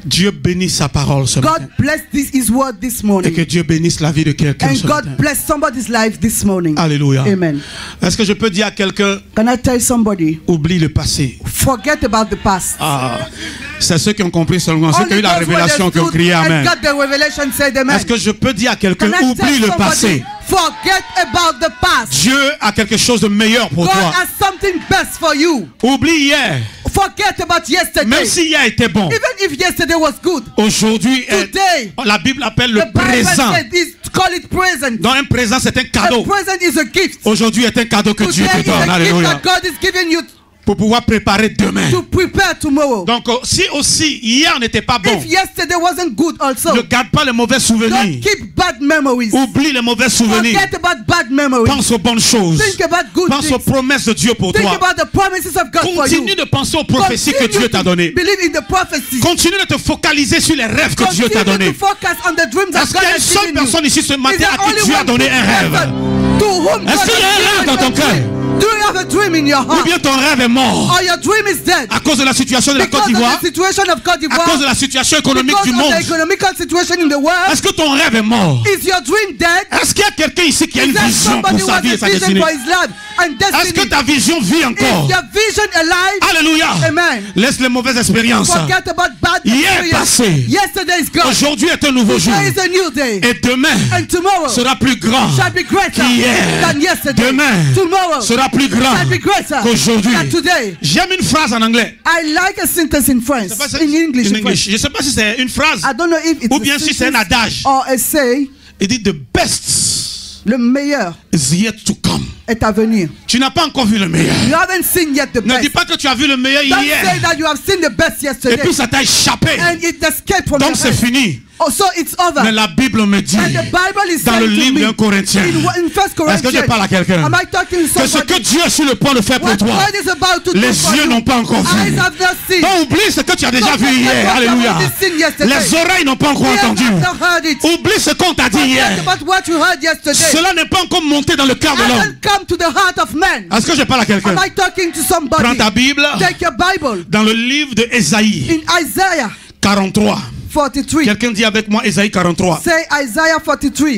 Dieu bénisse sa parole ce matin. God bless His word this Et morning. que Dieu bénisse la vie de quelqu'un And ce matin. God bless somebody's life this morning. Alléluia. Amen. Est-ce que je peux dire à quelqu'un, Can I tell somebody, oublie le passé? forget about the past. Ah, c'est ceux qui ont compris seulement, ceux qui ont eu Only la those who révélation qui ont understood crié and Amen. got the revelation said amen. Est-ce que je peux dire à quelqu'un, Can I oublie tell le somebody, passé? forget about the past. Dieu a quelque chose de meilleur pour God toi. has something best for you. Oublie hier, Forget about yesterday. même si hier était bon. Even if yesterday was good. Aujourd'hui, Today, la Bible appelle le the Bible présent. said call it present. Donc un présent, c'est un A cadeau. present is a gift. Aujourd'hui est un cadeau que Dieu Today te is donne. a gift Alléluia. that God is giving you Pour pouvoir préparer demain. to prepare tomorrow. Donc si aussi hier n'était pas bon, If yesterday wasn't good also, ne garde pas les mauvais souvenirs. don't keep bad memories. Oublie les mauvais souvenirs. Forget about bad memories. Pense aux bonnes choses. Think about good Pense aux things. promesses de Dieu pour Think toi. about the promises of God for you. Continue de penser aux prophéties que Dieu t'a données. Believe in the prophecies. Continue de te focaliser sur les rêves que Dieu t'a Continue donnés. to focus on the dreams that Est-ce qu'il God y a une has seule given you. personne ici ce Is matin there à qui only Dieu a one donné un rêve? person to whom Est-ce God qu'il y a un has rêve dans given ton a cœur? dream? Do you have a dream in your Ou heart? bien ton rêve est mort Or your dream is dead? à cause de la situation de la Côte Because of d'Ivoire, the situation of Côte à cause d'Ivoire? de la situation économique Because du of monde. the economical situation in the world? Est-ce que ton rêve est mort? Is your dream dead? Est-ce qu'il y a quelqu'un ici qui a Is une there vision somebody pour who sa has vie et a sa vision destinée? for his life and Est-ce que destiny? ta vision vit encore? Is your vision alive? Alléluia. Amen. Laisse les mauvaises expériences. Forget about bad Hier experience. passé. Yesterday is gone. Aujourd'hui est un nouveau jour. Today is a new day. Et demain And tomorrow sera plus grand shall be greater qu'hier. than yesterday. Demain Tomorrow sera plus grand shall be greater qu'aujourd'hui. than today. J'aime une phrase en anglais. I like a sentence in French, Je sais pas si- in English. in English. Je ne sais pas si c'est une phrase I don't know if it's ou bien si c'est un adage. or a say. Il dit the best Le meilleur is yet to come. est à venir. Tu n'as pas encore vu le meilleur. You haven't seen yet the Ne dis best. pas que tu as vu le meilleur Don't say hier that you have seen the best et yesterday puis ça t'a échappé. and it escaped from Donc your c'est hand. fini. Oh, so it's over. Mais la Bible me dit And the Bible is dans le saying to livre me d'un Corinthien, in 1 est-ce que je Corinthians, parle à quelqu'un? am I talking to Que ce que somebody? Dieu est sur le point de faire pour What toi, God is about to do les for yeux you, n'ont pas encore vu. eyes have not seen. Pas oublie ce que tu as déjà Don't vu forget hier. what you Alléluia. already seen yesterday. Les oreilles n'ont pas encore Ears entendu. have not heard it. Oublie ce qu'on t'a dit Forget hier. about what you heard yesterday. Cela n'est pas encore monté dans le cœur de l'homme. Hasn't come to the heart of man. Est-ce que je parle à quelqu'un? Am I talking to somebody? Prends ta Bible Take your Bible dans le livre de Ésaïe in Isaiah 43. 43. Quelqu'un dit avec moi Ésaïe 43. Say Isaiah 43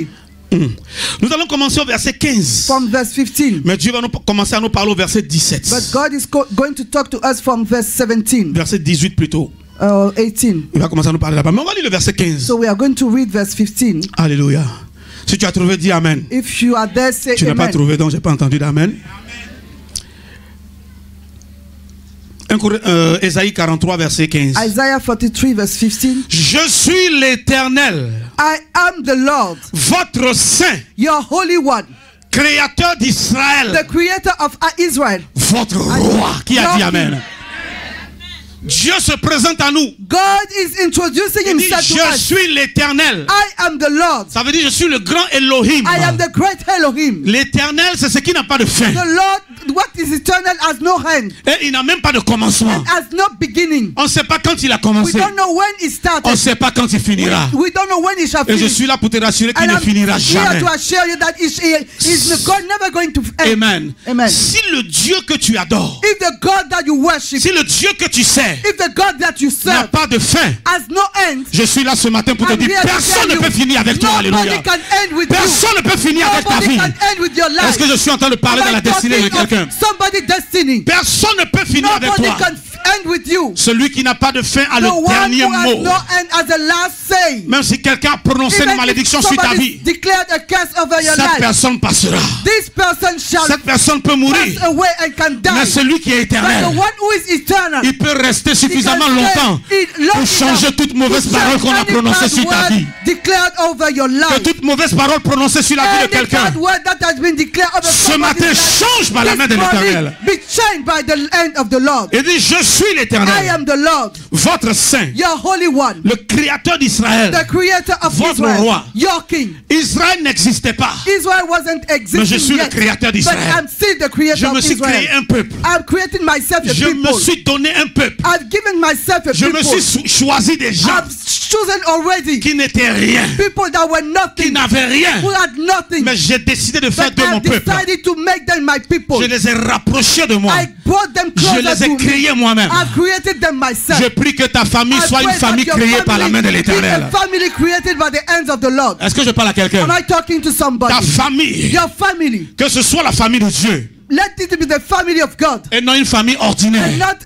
Nous allons commencer au verset 15. from verse 15. Mais Dieu va commencer à nous parler au verset 17. But God is going to talk to us from verse 17, Verset 18 plutôt. 18. Il va commencer à nous parler là-bas. Mais on va lire le verset 15. So we are going to read verse 15. Alléluia. Si tu as trouvé, dis Amen. If you are there, say Tu n'as pas amen. trouvé, donc je n'ai pas entendu d'Amen. Ésaïe 43, verset 15. Isaiah 43 verse 15. Je suis l'Éternel, I am the Lord, votre Saint, your Holy One, Créateur d'Israël, the Creator of Israel. votre roi. Qui a dit Your Amen? King. Dieu se présente à nous. God is introducing Il dit, himself to je us. suis l'Éternel. I am the Lord. Ça veut dire, je suis le grand Elohim. I am the great Elohim. L'Éternel, c'est ce qui n'a pas de fin. The Lord, what is eternal, has no end, Et il n'a même pas de commencement. has no beginning. On ne sait pas quand il a We commencé. don't know when it On ne started. sait pas quand il finira. We don't know when it shall Et je finish. suis là pour te rassurer qu'il And ne I'm finira here jamais. to assure you that is God never going to end. Amen. Amen. Si le Dieu que tu adores, If the God that you worship, si le Dieu que tu sais if the God that you n'a serve pas de fin, has no end, je suis là ce matin pour te I'm dire, here to personne tell ne you, peut finir avec toi. nobody Alléluia. can end with you. Personne ne peut finir avec ta Nobody vie. can end with your life. Est-ce que je suis en train de parler de Am la I destinée de talking of quelqu'un? somebody's destiny? Personne ne peut finir avec Nobody toi. can end with you. Celui qui n'a pas de fin a The le one dernier who has mot. no end as the last say. Même si quelqu'un a prononcé une Even if malédiction sur ta somebody vie, declared a curse over your cette life, personne passera. this person shall Cette personne peut mourir. pass away and can Mais die. celui qui est But the éternel, one who is eternal, il peut rester he suffisamment can longtemps stay long pour changer enough toute mauvaise to parole change qu'on a any prononcée bad sur ta word vie. declared over your Que life. toute mauvaise parole prononcée sur la vie de Any quelqu'un, bad word that has been declared over ce somebody's matin, life, change par la main de this morning, l'Éternel. be changed by the hand of the Lord. Il dit, je suis I l'Éternel, am the Lord, votre Saint, your Holy One, le Créateur d'Israël. the Creator of Votre Israel, roi. your King. Israël n'existait pas. Israel wasn't Mais je existing suis le yet, Créateur but d'Israël. I'm still the Je Creator me of suis créé Israel. un peuple. I'm creating myself a Je people. me suis donné un peuple. I've given myself a Je me people. suis choisi des gens I've chosen already qui n'étaient rien, people that were qui nothing, n'avaient rien. who had nothing. Mais j'ai décidé de faire But de mon I've peuple. decided to make them my people. people. Je les ai rapprochés de moi. I brought them Je closer les ai to me. créés moi-même. I've created them myself. Je prie que ta famille I soit une pray that famille your créée par la main de family is l'Éternel. a family created by the hands of the Lord. Est-ce que je parle à quelqu'un? Am I talking to somebody? Ta famille, Your family. que ce soit la famille de Dieu Let it be the family of God. et non une famille ordinaire. And not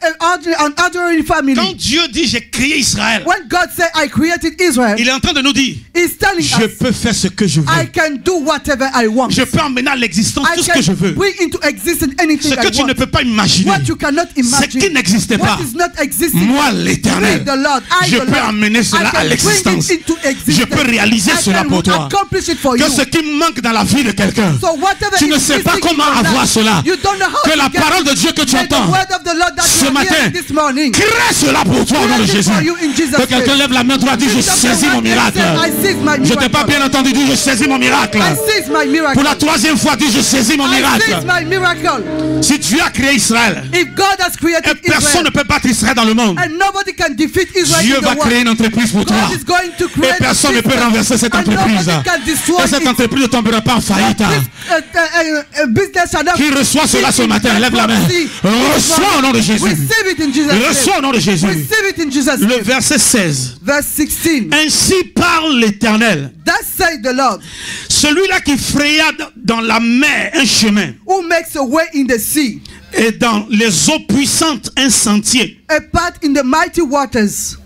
an ordinary family. Quand Dieu dit j'ai créé Israël, When God said, I created Israel, il est en train de nous dire He's telling je us, peux faire ce que je veux. I can do whatever I want. Je peux emmener à l'existence I tout ce que je can veux. bring into existence anything Ce que I tu ne want. peux pas imaginer, What you cannot ce imagine. qui n'existait pas. What is not existing. Moi, l'Éternel, The Lord, je the peux Lord, amener cela I à can l'existence. bring it into existence. Je peux réaliser I cela can pour toi. accomplish it for Que you. ce qui manque dans la vie de quelqu'un, So whatever tu ne is sais pas missing in comment your avoir life, cela. you don't know how Que to la get parole it. de Dieu que tu May the entends word of the Lord that ce you are matin, hearing this morning, crée cela pour toi au nom de create it Jésus. for you in Jesus' Que quelqu'un name. lève la main droite et dit je Lift up saisis your mon hand and miracle. say, I seize my Je t'ai pas miracle. bien entendu, dis je saisis mon miracle. I seize my miracle. Pour la troisième fois, dis je saisis mon I miracle. seize my miracle. Si Dieu a créé Israël, If God has created et personne Israel, ne peut battre Israël dans le monde, and nobody can defeat Israel Dieu in the va world, créer une entreprise pour toi. God is going to Et create personne ne a peut system, renverser cette and entreprise. nobody can destroy Et cette it. entreprise ne tombera pas en faillite. This business shall not Qui reçoit cela ce matin? Lève la main. Reçois au nom de Jésus. Receive it in Jesus' Reçois au name. nom de Jésus. Receive it in Jesus' Le name. verset 16. Verse 16. Ainsi parle l'Éternel, That said the Lord, celui-là qui fraya dans la mer un chemin who makes a way in the sea, et dans les eaux puissantes un sentier, a path in the mighty waters,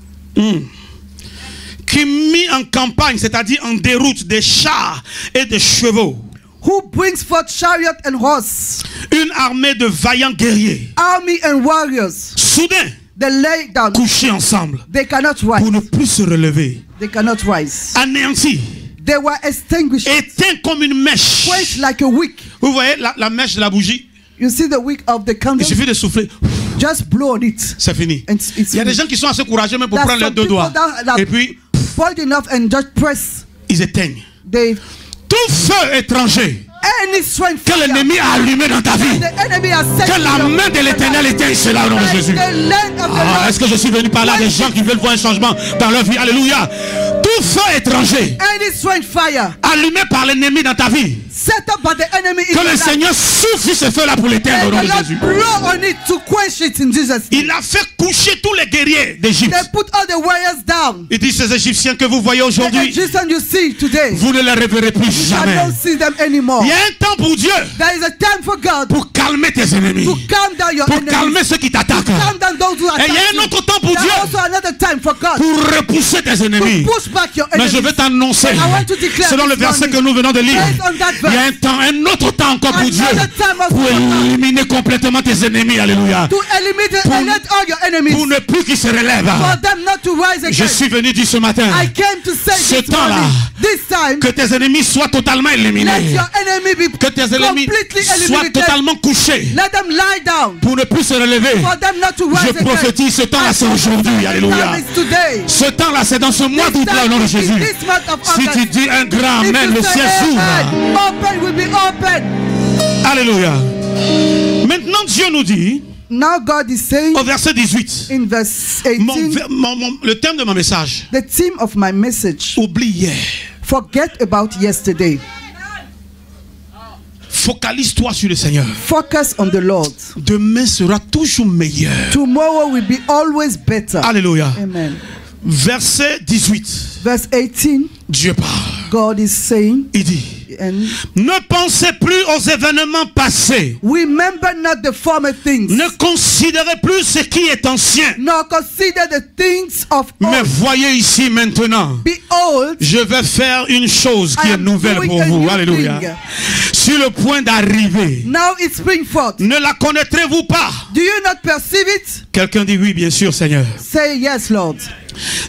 qui mit en campagne, c'est-à-dire en déroute des chars et des chevaux, who brings forth chariot and horse, une armée de vaillants guerriers, army and warriors. soudain They lay down. couchés ensemble They cannot pour rise. ne plus se relever, They cannot rise. anéantis, They were extinguished, éteints comme une mèche. quenched like a wick. Vous voyez la mèche de la bougie? You see the wick of the Il candle? suffit de souffler, Just blow on it. c'est fini. And it's Il y a des finished. gens qui sont assez courageux même pour There's prendre leurs some deux people doigts that et puis bold enough and just press. ils éteignent. They Tout feu étranger any strength que fire l'ennemi a allumé dans ta vie, the enemy has set que la you main de l'Éternel éteigne cela au nom de Jésus. the land of the Ah, Lord. est-ce que je suis venu parler à des gens qui veulent voir un changement dans leur vie? Alléluia. Tout feu étranger Any strength fire allumé par l'ennemi dans ta vie, set up by the enemy in que your le life. Seigneur souffle ce feu là pour l'éternel au And nom the de Lord Jésus. blow on it to quench it in Jesus' name. Il a fait coucher tous les guerriers d'Égypte. They put all the warriors down. Il dit ces Égyptiens que vous voyez The aujourd'hui, Egyptians you see today, vous ne les reverrez plus you jamais. don't see them anymore. Il y a un temps pour Dieu There is a time for God pour calmer tes ennemis, to calm down your pour enemies. calmer ceux qui t'attaquent, Calm down those who et attack il y a un you. autre temps pour Dieu There's also another time for God pour repousser tes to ennemis. push back your Mais enemies. je vais t'annoncer, I want to declare selon le this verset morning, que nous venons de lire, based on that il y a verse, un temps, un autre temps encore pour Dieu, another time also pour for God éliminer complètement tes ennemis. Alléluia. to eliminate Pour- and let all your enemies Pour ne plus qu'ils se relèvent. for them not to rise Je again. suis venu dire ce matin I came to say Ce this temps-là, morning, this time, que tes ennemis soient totalement let éliminés, your enemy be que tes ennemis completely soient eliminated. totalement couchés Let them lie down pour ne plus se relever. for them not to rise Je again. prophétise, ce temps-là c'est aujourd'hui. Alléluia. Time is today. Ce temps-là c'est dans ce mois d'août là au nom de Jésus. This month of Si August. tu dis un grand If amen, you le say ciel s'ouvre. amen, open will be open. Alléluia. Maintenant Dieu nous dit Now God is saying au verset 18, in verse 18, le thème de mon message, the theme of my message, oublie hier. forget about yesterday. Focalise-toi sur le Seigneur. Focus on the Lord. Demain sera toujours meilleur. Tomorrow will be always better. Alléluia. Amen. Verset 18. Verse 18, Dieu parle. God is saying, Il dit, and ne pensez plus aux événements passés. remember not the former things, Ne considérez plus ce qui est ancien. nor consider the things of Mais old. voyez ici maintenant, Behold, je vais faire une chose qui I est am nouvelle doing pour a vous. new Alléluia. thing. Sur le point d'arriver. now it spring forth. Ne la connaîtrez-vous pas? Do you not perceive it? Quelqu'un dit oui, bien sûr, Seigneur. Say yes, Lord.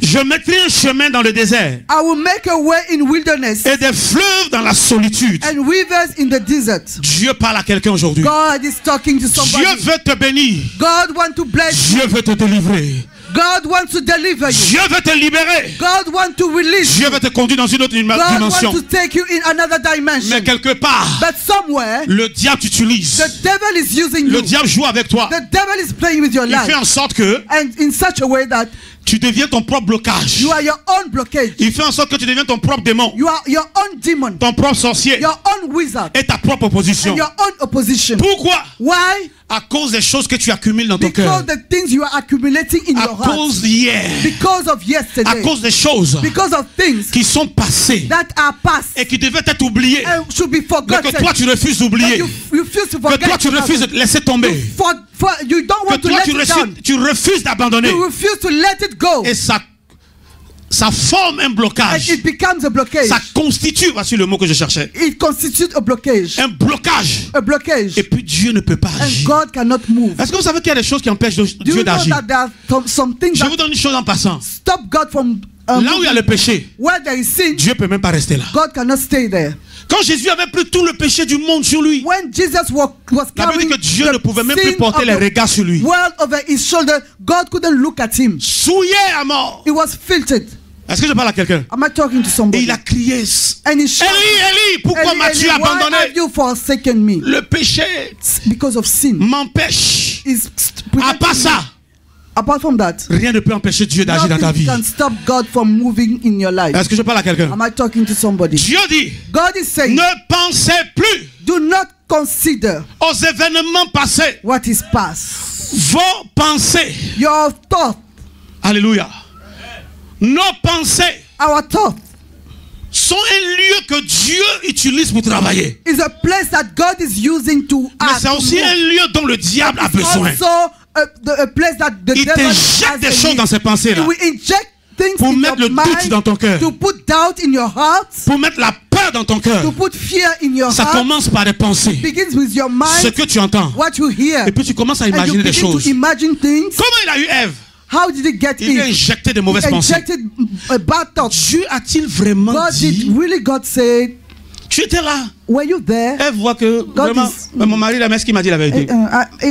Je mettrai un chemin dans le désert I will make a way in wilderness et des fleuves dans la solitude. and rivers in the desert. Dieu parle à quelqu'un aujourd'hui. God is talking to somebody. Dieu veut te bénir. God want to bless you. Dieu veut te délivrer. God wants to deliver you. Dieu veut te libérer. God wants to release Dieu you. veut te conduire dans une autre God wants dimension. to take you in another dimension. Mais quelque part, But somewhere, le diable t'utilise. the devil is using Le you. diable joue avec toi. The devil is playing with your Il fait life. en sorte que And in such a way that tu deviens ton propre blocage. you are your own blockage. Il fait en sorte que tu deviens ton propre démon, You are your own demon, ton propre sorcier your own wizard, et ta propre opposition. and your own opposition. Pourquoi? Why? À cause des choses que tu accumules dans ton cœur. Because the things you are accumulating in À your heart. cause d'hier. Because of À yesterday. cause des choses Because of things qui sont passées that are past et qui devaient être oubliées. and should be Mais forgotten. que toi tu refuses d'oublier. You refuse to Que forget. toi tu to refuses happen. de laisser tomber. You don't Que want to toi let it down. tu refuses d'abandonner. You refuse to let it go. Et ça forme un And blocage. it becomes a blockage. Ça constitue, voici le mot que je cherchais, It constitutes a blockage. un blocage. A blockage. Et puis Dieu ne peut pas And agir. God cannot move. Est-ce que vous savez qu'il y a des choses qui empêchent Do you Dieu know d'agir? that there are some things Je that vous donne une chose en passant. stop God from Là où il y a le péché, where there is sin, Dieu ne peut même pas rester là. God cannot stay there. Quand Jésus avait pris tout le péché du monde sur lui, When Jesus was la Bible dit carrying que Dieu ne the pouvait même plus sin porter of les the regards sur lui. world over his shoulder, God couldn't look at him. Souillé à mort. He was filtered. Est-ce que je parle à quelqu'un? Am I talking to Et somebody? il a crié, And he shouted, Élie, Élie, pourquoi Eli, m'as-tu Eli, why abandonné? have you forsaken me? Le péché Because of sin. m'empêche. Is À part ça, apart from that, rien ne peut empêcher Dieu d'agir dans ta nothing vie. can stop God from moving in your life. Est-ce que je parle à quelqu'un? Am I talking to somebody? Dieu dit, God is saying, ne pensez plus do not consider aux événements passés. what is past. Vos pensées, Your thought, alléluia, nos pensées our thought, sont un lieu que Dieu utilise pour travailler. is a place that God is using to Mais act. c'est aussi un lieu dont le diable a besoin. Also a place that the Il devil t'injecte has des a choses need. dans ces He pensées-là will inject things pour in mettre your le doute mind, dans ton cœur, to put doubt in your heart, pour mettre la peur dans ton cœur. to put fear in your Ça heart. commence par des pensées, Begins with your ce mind, que tu entends. what you hear, Et puis tu commences à and you imaginer des begin choses. to imagine things. Comment il a eu Ève? How did he get Il lui a it? injecté de mauvaises pensées. Injected a bad thought. Dieu a-t-il vraiment God dit? did really God said, Tu étais là. were you there? Ève voit que vraiment, is- mon mari, là, mais est-ce qu'il m'a dit la vérité?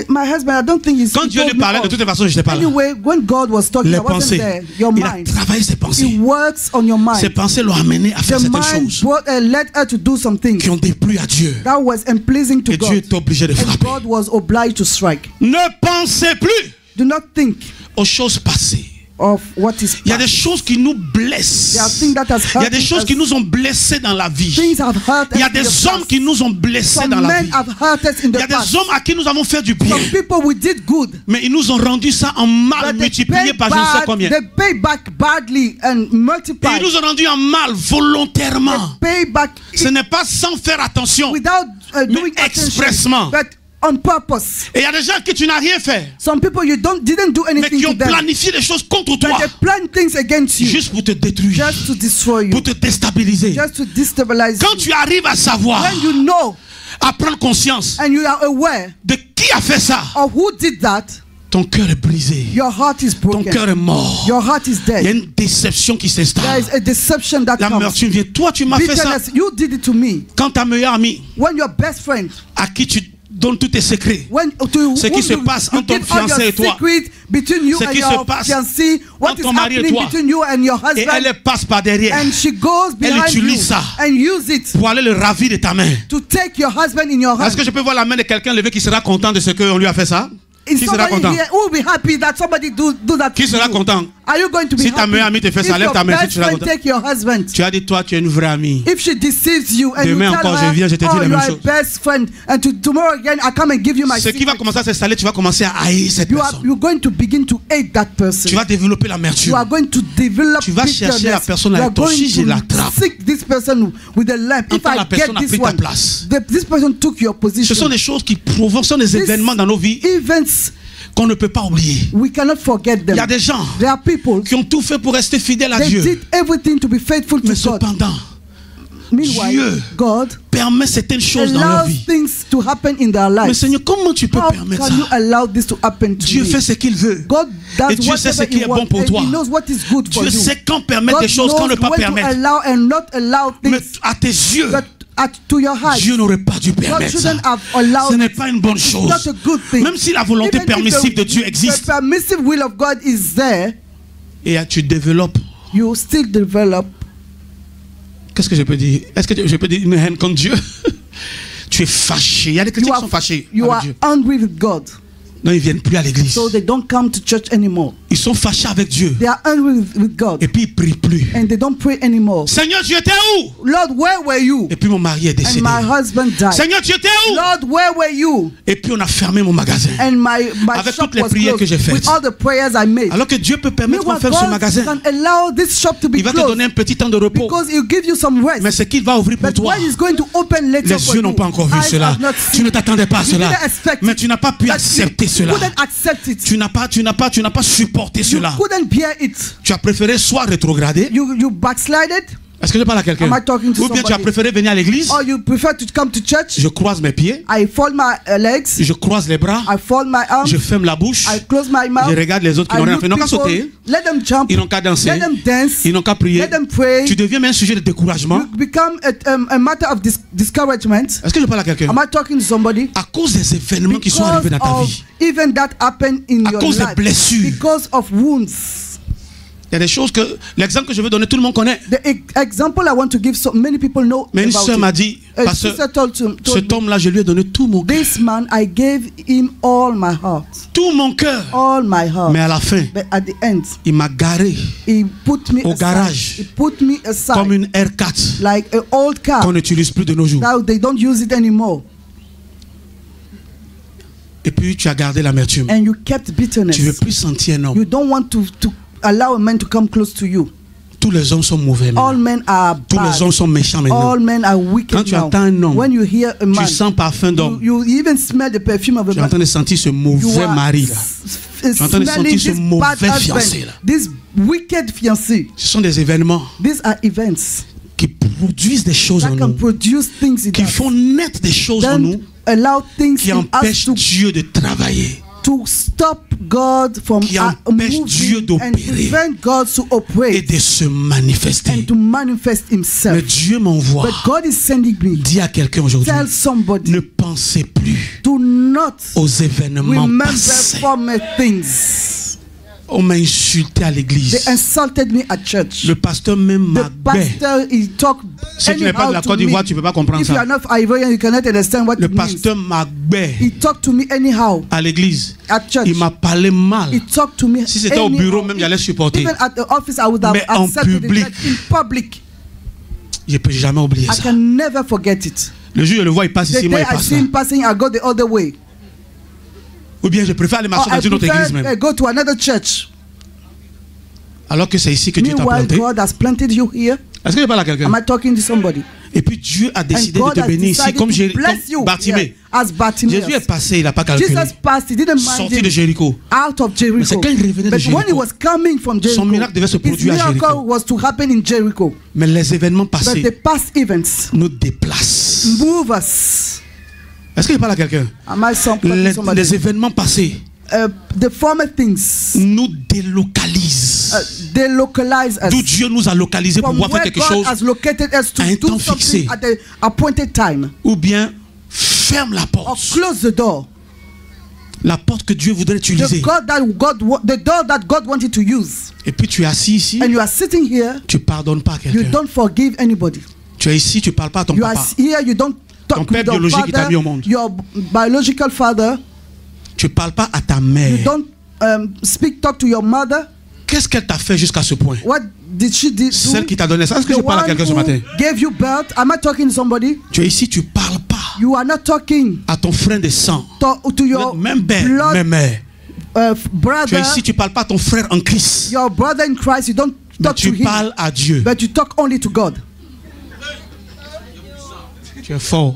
My husband, I don't think he's. Quand he Dieu told lui me parlait, de all. toute façon, je n'étais pas là. Anyway, when God was talking, Les I wasn't pensées. there. Your Il a mind. travaillé ses He pensées. works on your Ces mind. pensées l'ont amené à faire The certaines mind choses led her to do some things qui ont déplu à Dieu. that was unpleasing to Et Dieu God. est obligé de And frapper. God was obliged to strike. Ne pensez plus Do not think aux choses passées. of what is Il y a des past. choses qui nous blessent. There are things that has Il y a des hurt choses us. qui nous ont blessés dans la vie. Things have hurt Il y a us in the des hommes past. qui nous ont blessés Some dans la men vie. have hurt us in Il y the a past. des hommes à qui nous avons fait du bien. Some people we did good. Mais ils nous ont rendu ça en mal But they multiplié pay par je ne sais combien. they pay back badly and Et multiply. ils nous ont rendu en mal volontairement. Pay back Ce n'est pas sans faire attention. without doing expressement. attention, but on purpose. Et il y a des gens à qui tu n'as rien fait, Some people you didn't do mais anything qui to ont them, planifié des choses contre but toi, they plan things against you juste pour te détruire, just to destroy you, pour te déstabiliser. just to destabilize Quand you. tu arrives à savoir, When you know à prendre conscience and you are aware de qui a fait ça, of who did that, ton cœur est brisé, your heart is ton broken. cœur est mort. Your heart is Il y a dead. une déception qui There s'installe. is a deception that La comes. meurtrine vient. Toi, tu m'as fait ça. Bitterness, you did it to me. Quand ta meilleure amie, When your best friend, à qui tu donnes tous tes secrets, when Ce qui se passe entre ton give all fiancé your et toi. secret between you Ce and qui se your passe fiancé, what entre is ton mari et happening toi. between you and your et husband, elle passe par derrière and she goes Elle behind you utilise ça. and use it pour aller le ravir de ta main. to take your husband in your Est-ce hand. que je peux voir la main de quelqu'un lever qui sera content de ce qu'on lui a fait ça? Is Qui sera somebody content? here who will be happy that somebody do that Qui to sera you? content? Are you going to be Si ta happy? meilleure amie te fait ça, If lève ta your main si best tu seras friend content. take your husband, Tu as dit, toi, tu es une vraie amie. if she deceives you and Demain you tell encore, her, je viens, je te dis oh, la you même are a chose. best friend, and tomorrow again I come and give you my Ce qui va secret, commencer à s'installer, tu vas commencer à haïr cette personne. you're going to begin to hate that person. Tu vas développer You l'amertume. are going to develop Tu vas chercher bitterness. la personne You avec are ton going si je to l'attrape. seek this person with a lamp. If Entends, la I get personne a this pris ta one, place. this person took your Ce position. sont des choses qui provoquent, ce sont des These événements dans nos vies events, qu'on ne peut pas oublier. we cannot forget Il them. y a des gens There are people, qui ont tout fait pour rester fidèles à they Dieu. did everything to be faithful to Mais God. cependant, Meanwhile, Dieu God permet certaines choses dans leur allows vie. things to happen in their Mais lives. Seigneur, comment tu peux How permettre can you ça? allow this to happen to Dieu me? fait ce qu'il veut. God does Et Dieu sait ce whatever qui he est bon wants, pour and toi. He knows what is good for Dieu you. sait quand permettre God des choses, quand ne knows pas when to permettre. allow and not allow Mais things. à tes yeux, But to your heart. Dieu n'aurait pas dû God permettre ça. shouldn't have allowed Ce n'est it. pas une bonne chose. Not a good thing. Même si la volonté Even if permissive the- de Dieu The existe, permissive will of God is there, et tu développes, you still develop. qu'est-ce que je peux dire? Est-ce que je peux dire une haine contre Dieu? Tu es fâché. Il y a des chrétiens qui sont fâchés You avec are Dieu. angry with God, Non, ils ne viennent plus à l'église. so they don't come to church anymore. Ils sont fâchés avec Dieu. They are angry with God, Et puis ils ne prient plus. and they don't pray anymore. Seigneur, tu étais où? Lord, where were you? Et puis mon mari est And décédé. my husband died. Seigneur, tu étais où? Lord, where were you? Et puis on a fermé mon magasin. And my Avec shop toutes les was prières que j'ai closed faites. with all the prayers I made. Alors que Dieu peut permettre qu'on Meanwhile, ferme ce God magasin. can allow this shop to be Il va te closed donner un petit temps de repos. because He'll give you some rest. Mais ce qu'il va ouvrir pour But toi, what He's going to open later les for yeux you, n'ont pas encore vu eyes cela. have not Tu seen. ne t'attendais pas à You cela. didn't expect Mais it. tu n'as pas pu That accepter you cela. couldn't accept it. Tu n'as pas supporté You cela. couldn't bear it. Tu as préféré soit rétrograder. You backslided, Est-ce que je parle à quelqu'un? Am I talking to Ou bien tu as somebody? préféré venir à l'église. or you prefer to come to church. Je croise mes pieds. I fold my legs. Je croise les bras. I fold my arms. Je ferme la bouche. I close my mouth. Je regarde les autres qui I n'ont rien look fait. Ils n'ont qu'à people, sauter. Let them jump. Ils n'ont qu'à danser. Let them dance. Ils n'ont qu'à prier. Let them pray. Tu deviens même un sujet de découragement. You become a matter of discouragement. Est-ce que je parle à quelqu'un? Am I talking to somebody? À cause des événements qui sont arrivés dans ta of vie. even that happened in À your cause des life. blessures. Because of wounds. Il y a des choses que l'exemple que je veux donner, tout le monde connaît. The example I want to give, so many people know Mais une about sœur it. m'a dit, A parce que sister told cet me, homme-là, je lui ai donné tout mon cœur. this man, I gave him all my heart. Tout mon cœur. All my heart. Mais à la fin, But at the end, il m'a garé he put me Au aside. garage. He put me aside. comme une R4 Like an old car. qu'on n'utilise plus de nos jours. Now they don't use it anymore. Et puis tu as gardé l'amertume. And you kept bitterness. Tu ne veux plus sentir un homme. You don't want to allow a man to come close to you. Tous les hommes sont mauvais. All Maintenant. men are Tous bad. les hommes sont méchants maintenant. All men are wicked Quand tu now. entends un homme, When you hear a man, Tu sens parfum d'homme. you even smell the perfume of a Tu es en man. train de sentir ce You mauvais are mari là. tu es en train de sentir ce mauvais fiancé là. This wicked fiancé. Ce sont des événements These are events qui produisent des choses en that can nous, produce things in qui us. font naître des choses en nous, Then allow things qui in us empêchent Dieu de travailler. to stop God from Qui empêchent Dieu moving and d'opérer prevent God to et operate de se manifester. and to manifest Mais Himself. Dieu m'envoie. But God is sending me. Dis à quelqu'un aujourd'hui, Tell somebody, ne pensez plus do not aux événements remember passés. former things. On m'a insulté à They l'église. insulted me at church. Le pasteur même The m'a bé. pastor, he talked Si tu n'es pas de la anyhow to Côte d'Ivoire, me. tu ne peux pas comprendre If you are ça. not Ivorian, you cannot understand what Le it means. pasteur m'a bé He talked to me anyhow à l'église. at church. Il m'a parlé mal. He talked to me Si c'était au anyhow. bureau, même j'allais supporter. Even at the office, I would have Mais en accepted public. it. But in public, Je ne peux jamais oublier I ça. can never forget it. Le jour où je le vois, il passe The ici, moi day il I passe see là. him passing, I go the other way. Ou bien je préfère aller Or marcher I dans une autre église prefer même. go to another church. Alors que c'est ici que Dieu t'a Meanwhile, planté. God has planted you here. Est-ce que je parle à quelqu'un? Am I talking to somebody? Et puis Dieu a And décidé de God te has bénir ici decided comme to bless you Bartimée. here as Bartimaeus. Jésus est passé, il n'a pas calculé. Jesus passed, he didn't mind Sorti de him Jéricho. out of Mais Jericho. c'est quand il revenait de But when he Jéricho, was coming from Jericho, son miracle devait se his produire à miracle Jéricho. was to happen in Jericho. Mais les événements But passés the past events nous déplacent. move us. Est-ce que je parle à quelqu'un? Am I talking to somebody? Les événements passés The former things nous délocalisent. they localize us. D'où Dieu nous a localisés pour From pouvoir faire where quelque God chose. has located us to à un do temps fixé. something at the appointed time. Ou bien ferme la Or porte. close the door. La porte que Dieu voudrait utiliser. The door that God wanted to use. Et puis tu es assis ici. And you are sitting here, Tu pardonnes pas à you quelqu'un. don't forgive anybody. Tu es ici, tu parles pas à ton You are papa. here, you don't Ton talk père to your biologique qui t'a father, mis au monde. your biological father. Tu parles pas à ta You mère. don't talk to your mother. Qu'est-ce qu'elle t'a fait jusqu'à ce point? What did she do? Celle qui t'a donné ça. Est-ce que The je parle à one quelqu'un ce matin? who gave you birth. Am I talking to somebody? Tu es ici, tu parles pas You are not talking à ton frère de sang. to your Même père, blood même mère. Tu es brother, ici, tu parles pas à ton frère en Christ. your brother in Christ. You don't Mais talk to tu him, parles à Dieu. but you talk only to God. Tu es fort.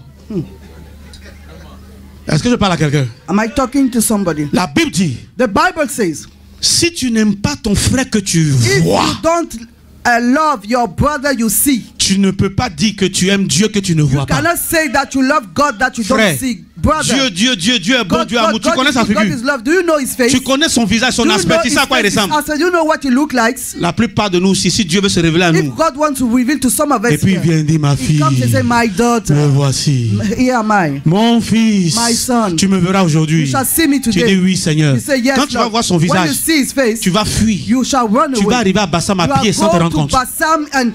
Est-ce que je parle à quelqu'un? Am I talking to somebody? La Bible dit, The Bible says, si tu n'aimes pas ton frère que tu if vois, you don't love your brother you see, tu ne peux pas dire que tu aimes Dieu que tu ne vois you pas. cannot say that you love God that you Frère, don't see brother. Dieu est bon, Dieu est amour. Tu connais sa God figure. is love. Do you know his face? Tu connais son visage, son Do you aspect. know Tu his sais à quoi il face, his ressemble. aspect? Do you know what he look like? La plupart de nous, si Dieu veut se révéler à If nous, God wants to reveal to some of us et puis il here, vient dire, ma he fille, comes and say, my daughter, me voici. here am I. Mon fils, My son, tu me verras You aujourd'hui. shall see me Tu dis today. oui, Seigneur. You say yes, Quand tu vas Lord. voir son When you visage, see his face, tu vas fuir. you shall run Tu vas away. arriver à Bassam à You are pied sans te rendre going to compte. Bassam and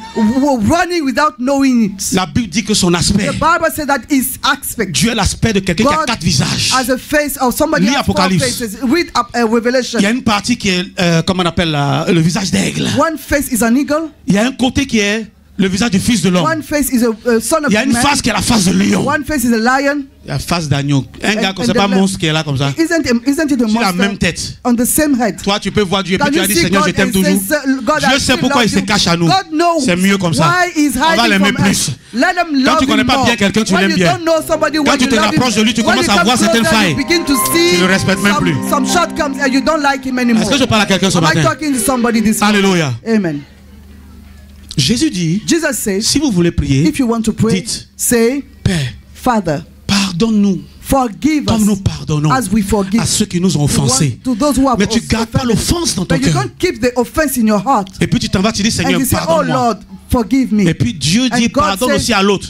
running without knowing it. La Bible dit que son aspect, The Bible says that his aspect Dieu a l'aspect de quelqu'un qui a God 4 visages. as a face of somebody Lis who has 4 Apocalypse. faces. Read Revelation. Il y a une partie qui est, comment on appelle, le visage d'aigle. One face is an eagle. Il y a un côté qui est le visage du fils de l'homme. One face is a son of Il y a une man. face qui est la face de lion. One face is a lion. La face d'agneau. Un gars, And c'est pas the monstre qui est là comme ça. Isn't it a Sur la même monster tête. on the same head? Toi, tu peux voir Dieu et puis Can tu as you dit, see Seigneur, je God t'aime and toujours. say, God, I Dieu sait still pourquoi love il se you. cache à nous. God knows C'est mieux comme ça. why he's On va hiding l'aimer from plus. us. Let them Quand love tu connais him pas more. bien quelqu'un, tu When l'aimes you bien. don't know somebody, Quand when tu you te love rapproches him, de lui, tu when commences you à come voir certaines closer, failles. you begin to see Tu le respectes même plus. some shortcomings and you don't like him anymore. Est-ce que je parle à quelqu'un ce Am I matin? talking to somebody this morning? Alléluia. Amen. Jésus dit, Jesus says, si vous voulez prier, if you want to pray, dites, say, Père, Father, pardonne-nous forgive comme nous us pardonnons as we forgive à ceux qui nous ont offensés. to those who have Mais tu ne gardes pas offended. l'offense dans ton But you cœur. don't keep the offense in your heart. Et puis tu t'en vas, tu dis, And Seigneur, you say, oh pardonne-moi. Lord, forgive me. Et puis Dieu dit, And God pardonne says, aussi à l'autre.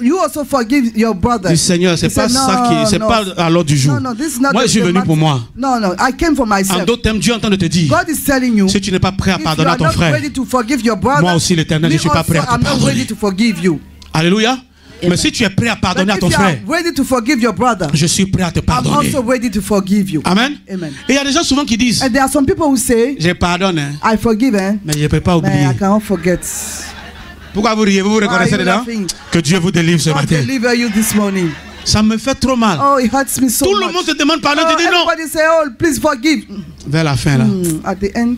You also forgive your brother. Dis, Seigneur, c'est He pas said, ça qui, c'est no. pas à l'ordre du jour. No, this is not Moi, the- je suis the venu matter. pour moi. No, I came for En myself. d'autres termes, Dieu est en train de te dire, God is telling you, si tu n'es pas prêt à if you pardonner à are ton not frère, ready to forgive your brother, moi aussi, l'Éternel, je me ne suis pas prêt à also, te I'm not pardonner. ready to forgive you. Alléluia. Mais si tu es prêt à pardonner But à ton if you are frère, ready to forgive your brother, je suis prêt à te I'm pardonner. also ready to forgive you. Amen. Amen. Et il y a des gens souvent qui disent, And there are some people who say, je pardonne, hein, I forgive, mais je ne peux pas but oublier. I cannot forget. Pourquoi vous riez? Vous vous reconnaissez you dedans? laughing? Que Dieu vous délivre ce God matin. deliver you this morning. Ça me fait trop mal. Oh, it hurts me so Tout much. le monde te demande pardon, Oh, tu dis non. everybody say, oh, please forgive. Vers la fin là, At the end,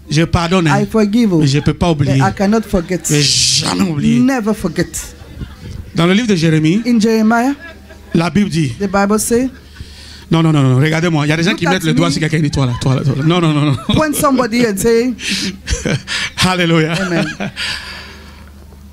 je pardonne, hein, I forgive you. mais je ne peux pas But oublier. I cannot forget. Je vais jamais oublier. Never forget. Dans le livre de Jérémie, In Jeremiah, la Bible dit, the Bible says, non, regardez-moi. Il y a des gens Look qui at mettent le doigt me. sur quelqu'un et disent, toi là. Non. point somebody and say, Alléluia. Amen.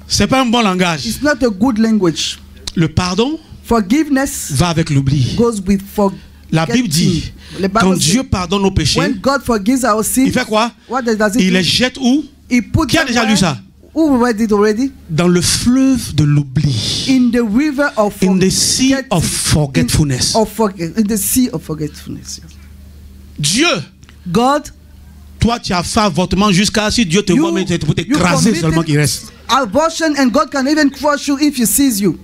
C'est pas un bon langage. It's not a good language. Le pardon Forgiveness va avec l'oubli. goes with forgetting. La Bible dit, The Bible quand says, Dieu pardonne nos péchés, when God forgives our sins, il fait quoi? what does it Il do? les jette où? He put Qui a them déjà lu where? ça? Who read it already? Dans le fleuve de l'oubli. In the river of In the sea forget- of forgetfulness. in the sea of forgetfulness. Yes. Dieu, God, toi tu as fait avortement jusqu'à si Dieu te voit, mais c'est pour t'écraser committed seulement qu'il reste. abortion, and God can even crush you if He sees you.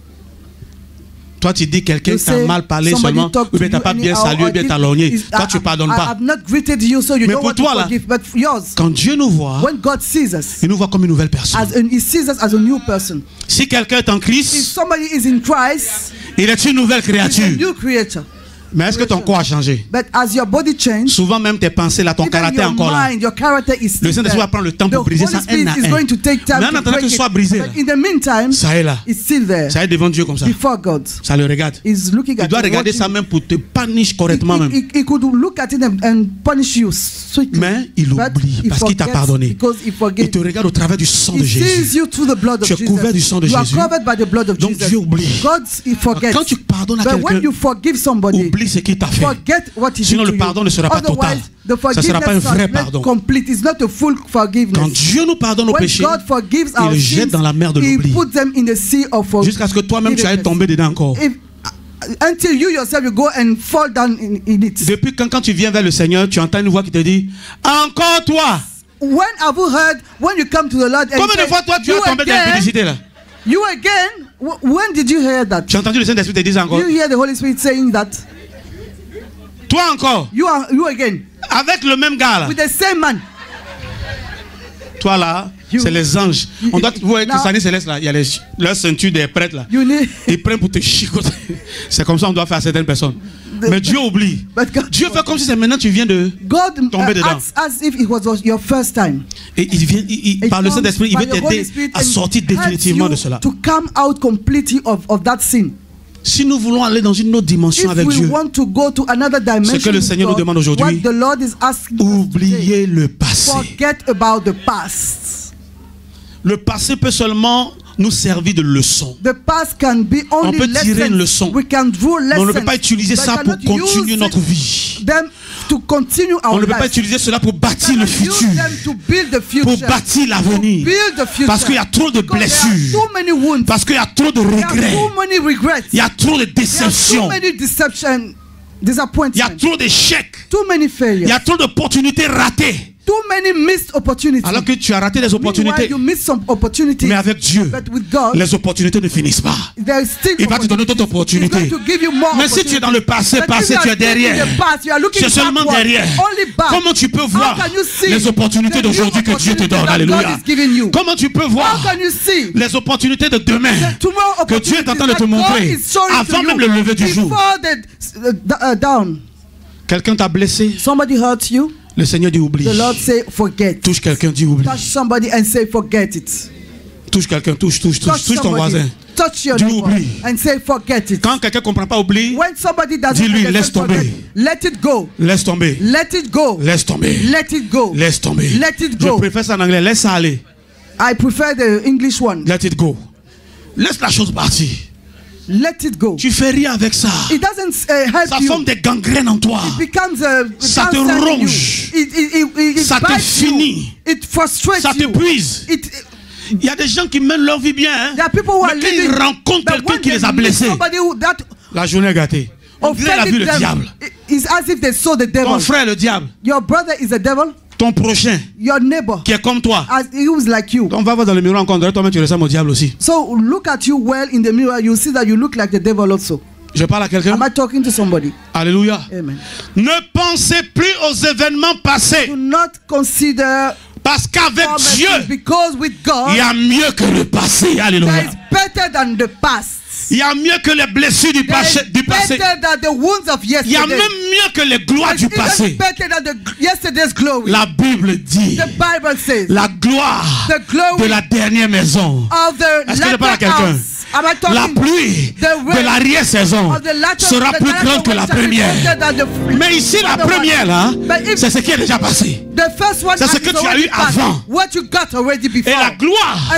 Toi tu dis quelqu'un You t'a say mal parlé somebody seulement, talk ou to bien t'as you pas bien anyhow, salué, or bien if- talonné. is- Toi tu pardonnes I pas. have not greeted you, so you Mais don't pour want toi, to là, forgive. But yours, Quand Dieu nous voit, when God sees us, il nous voit comme une nouvelle personne. He sees us as a new person. Si quelqu'un est en If Christ, somebody is in Christ, il est une nouvelle he's a créature. new creature. Mais est-ce que ton corps a changé? But as your body changes, Souvent même tes pensées là, ton even caractère your encore là. mind, your character is Le still Saint-Esprit va there. prendre le temps The pour briser Holy ça un Spirit à is un. going to take time Mais en to attendant break que ce soit it. brisé, là, But in the meantime, ça est là. it's still there Ça est devant Dieu comme ça. before God. Ça le regarde. He's looking Tu at dois you, regarder watching. ça même pour te punish correctement même. He could look at it and punish you sweetly. Mais il But oublie he parce qu'il t'a forgets pardonné. Because he Il forgets. te regarde au travers du sang de He sees Jésus. you through the blood of Tu es Jesus. couvert du sang de You are Jésus. covered by the blood of Donc Jesus. Dieu oublie. God, he forgets. Quand tu pardonnes à But when quelqu'un, you forgive somebody, oublie ce qu'il t'a fait. forget what he Sinon, did le to pardon you. ne sera pas Otherwise, total. the Ça ne sera pas un forgiveness vrai is not pardon. complete. It's not a full forgiveness. Quand Dieu nous pardonne nos When péchés, God forgives il our les jette sins, dans la mer de He l'oubli. puts them in the sea of forgiveness. Jusqu'à ce que toi-même tu ailles tomber dedans encore. Until you yourself you go and fall down in it. Depuis quand tu viens vers le Seigneur, tu entends une voix qui te dit encore toi. When have you heard when you come to the Lord and Combien de say, fois toi tu you as tombé dans again, l'impudicité là? You again? When did you hear that? Tu as entendu le Saint-Esprit te dire encore? You hear the Holy Spirit saying that? Toi encore? You again? Avec le même gars là? With the same man? Toi là, c'est les anges. On doit vous voyez Christianisme céleste là, il y a leur ceinture des prêtres là. Ils prennent pour te chicoter. C'est comme ça on doit faire à certaines personnes. Mais Dieu oublie. Dieu fait comme si c'est maintenant tu viens de tomber dedans. As if it was your first time. Et il vient, par le Saint-Esprit, il veut t'aider à sortir définitivement de cela. To come out completely of that sin. Si nous voulons aller dans une autre dimension avec Dieu, ce que le Seigneur nous demande aujourd'hui, oubliez le passé. Forget about the past. Le passé peut seulement nous servir de leçon. The past can be only On peut tirer une leçon. We can draw lessons. Mais on ne peut pas utiliser ça pour continuer notre vie. To continue our on ne peut life. pas utiliser cela pour bâtir le futur. Pour bâtir l'avenir. Parce qu'il y a trop de blessures. Parce qu'il y a trop de regrets. Il y a trop de déceptions. Il y a trop d'échecs. Il y a trop d'opportunités ratées. Too many missed opportunities. Alors que tu as raté les opportunités. You missed some opportunities. Mais avec Dieu, God, les opportunités ne finissent pas. Il va te donner d'autres opportunités. Mais si tu es dans le passé, tu es derrière. Tu es seulement derrière. Comment tu peux voir les opportunités d'aujourd'hui que Dieu te donne? Alléluia. Comment tu peux voir les opportunités de demain que Dieu est en train de te montrer avant même le lever du jour? Quelqu'un t'a blessé. Somebody hurt you. Le Seigneur dit oublie. The Lord say forget. Touche quelqu'un, dit oublie. Touch somebody and say forget it. Touche quelqu'un, touche ton voisin. Touch your neighbor and say forget it. Quand quelqu'un ne comprend pas oublie, when somebody doesn't dis-lui laisse tomber. Let it go. Laisse tomber. Let it go. Laisse tomber. Let it go. Laisse tomber. Let it go. Je préfère ça en anglais, laisse ça aller. I prefer the English one. Let it go. Laisse la chose partir. Let it go. Tu fais rien avec ça. It doesn't help ça you. forme des gangrènes en toi. It becomes ça te ronge. Ça te finit. It frustrates ça t'épuise. Il y a des gens qui mènent leur vie bien. Hein? Mais quand ils rencontrent quelqu'un qui les a blessés, la journée est gâtée. On dirait la vu le diable. It's as if they saw the devil. Ton frère le diable. Your brother is a devil. Ton prochain, your neighbor, qui est comme toi, he was like you. Donc on va voir dans le miroir encore, toi-même tu ressembles au diable aussi. So look at you well in the mirror, you see that you look like the devil also. Je parle à quelqu'un. Am I talking to somebody? Alléluia. Amen. Ne pensez plus aux événements passés. Do not consider. Parce qu'avec Dieu, because with God, il y a mieux que le passé. Alléluia. There is better than the past. Il y a mieux que les blessures du passé. Better than the wounds of yesterday. Il y a même mieux que les gloires du passé. Better than yesterday's glory. La Bible dit. The Bible says. La gloire de la dernière maison. Est-ce que je parle à quelqu'un? La pluie de l'arrière-saison sera plus grande que la première. Mais ici, la première, là, c'est ce qui est déjà passé. C'est ce que tu as eu avant. Et la gloire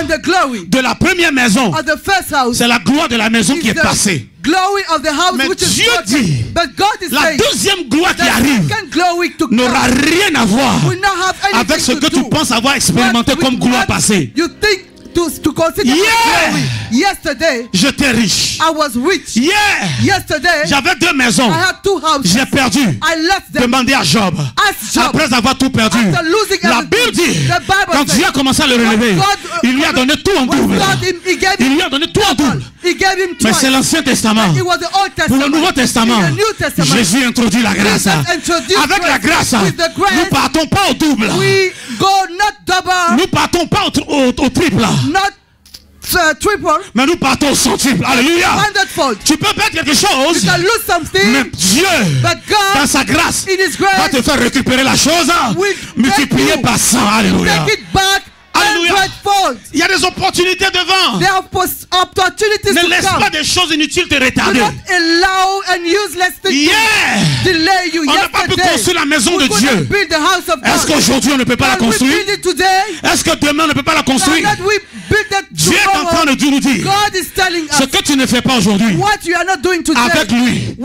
de la première maison, c'est la gloire de la maison qui est passée. Mais Dieu dit, la deuxième gloire qui arrive n'aura rien à voir avec ce que tu penses avoir expérimenté comme gloire passée. To consider yesterday, j'étais riche. I was rich. Yesterday, j'avais 2 maisons. I had 2 houses. J'ai perdu. I left them. Demandez à Job. Après avoir tout perdu, la Bible dit, quand Dieu a commencé à le relever, il lui a donné tout en double. Il lui a donné tout en double. Mais c'est l'Ancien Testament. Pour le Nouveau Testament, Jésus introduit la grâce. Avec la grâce, nous partons pas au double. Nous partons pas au triple. Triple, mais nous partons au centuple. Alléluia. Tu peux perdre quelque chose, mais Dieu, dans sa grâce, va te faire récupérer la chose, multiplier par 100. Alléluia. Alléluia. Il y a des opportunités devant. Ne laisse pas des choses inutiles te retarder. On n'a pas pu construire la maison de Dieu. Est-ce qu'aujourd'hui on ne peut pas la construire? Est-ce que demain on ne peut pas la construire? Dieu est en train de nous dire, ce que tu ne fais pas aujourd'hui, avec lui,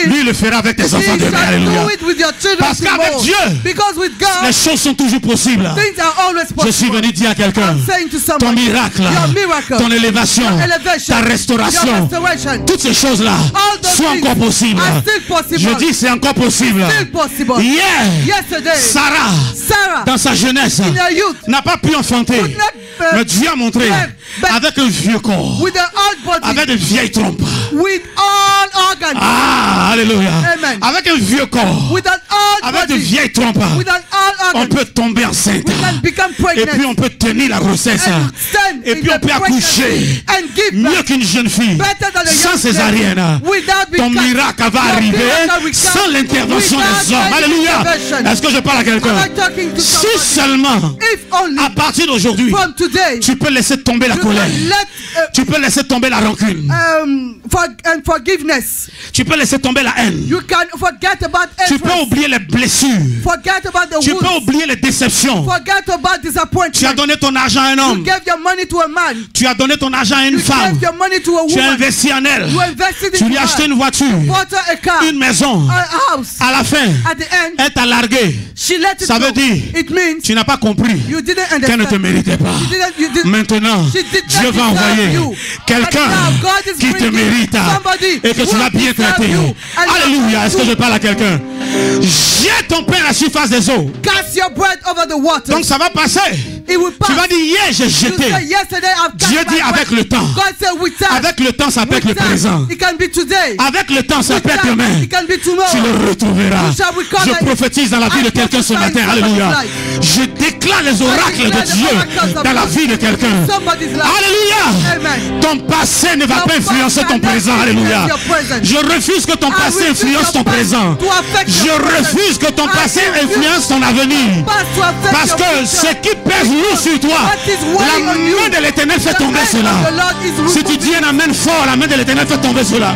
lui le fera avec tes enfants demain. Alléluia. Parce qu'avec Dieu, les choses sont toujours possibles. Je suis venu dire à quelqu'un, ton miracle, ton élévation, ta restauration, toutes ces choses-là sont encore possibles. Je dis c'est encore possible. Hier, Sarah, dans sa jeunesse, n'a pas pu enfanter. Mais Dieu a montré avec un vieux corps, avec de vieilles trompes. Alléluia. Avec un vieux corps, avec de vieilles trompes, on peut tomber enceinte. Et puis on peut tenir la grossesse. Et puis on peut accoucher mieux qu'une jeune fille, sans césarienne. Ton miracle va arriver sans l'intervention des hommes. Alléluia. Est-ce que je parle à quelqu'un? Si seulement à partir d'aujourd'hui tu peux laisser tomber la colère, tu peux laisser tomber la rancune, forgiveness. Tu peux laisser tomber la haine. You can forget about Tu peux oublier les blessures. Forget about the Tu wounds. peux oublier les déceptions. Forget about disappointment. Tu as donné ton argent à un You homme. gave your money to a man. Tu as donné ton argent à une You femme. gave your money to a Tu as woman. investi en elle. You invested Tu in lui as acheté her. une voiture, Bought her a car. une maison. A house. À la fin, At the end, elle t'a largué. she let it Ça go. veut dire, It means tu n'as pas compris you didn't qu'elle ne te understand. méritait pas. You didn't Maintenant, She did not Dieu va deserve envoyer you. quelqu'un But now God is qui te bringing mérite somebody et que tu who vas bien deserve traiter. you. And Alléluia. Est-ce que je parle à quelqu'un? Jette ton pain à la surface des eaux. Cast your bread over the water. Donc ça va passer. It will pass. Tu vas dire, hier j'ai You jeté. say, yesterday I've cast Dieu my dit bread. avec le temps. God said with time. Avec le temps, ça peut être le With time. présent. It can be today. Avec le temps, ça With peut être time. demain. It can be tomorrow. Tu le retrouveras. You shall recover Je it. prophétise dans la vie de I quelqu'un ce prophesy matin. in Alléluia. somebody's Je déclare les oracles de Dieu dans la vie de quelqu'un. Somebody's life. Alléluia. Amen. Ton passé ne va Your pas influencer past ton cannot présent. Alléluia. influence your present. Je refuse que ton I passé refuse influence your ton past présent. to affect Je your present. refuse que ton I passé refuse influence ton avenir. Past to affect Parce your que future. ce qui pèse lourd sur toi, What is weighing la on you? main de l'Éternel fait The tomber hand cela. of the Lord is Si tu dis un amen fort, la main de l'Éternel fait tomber cela.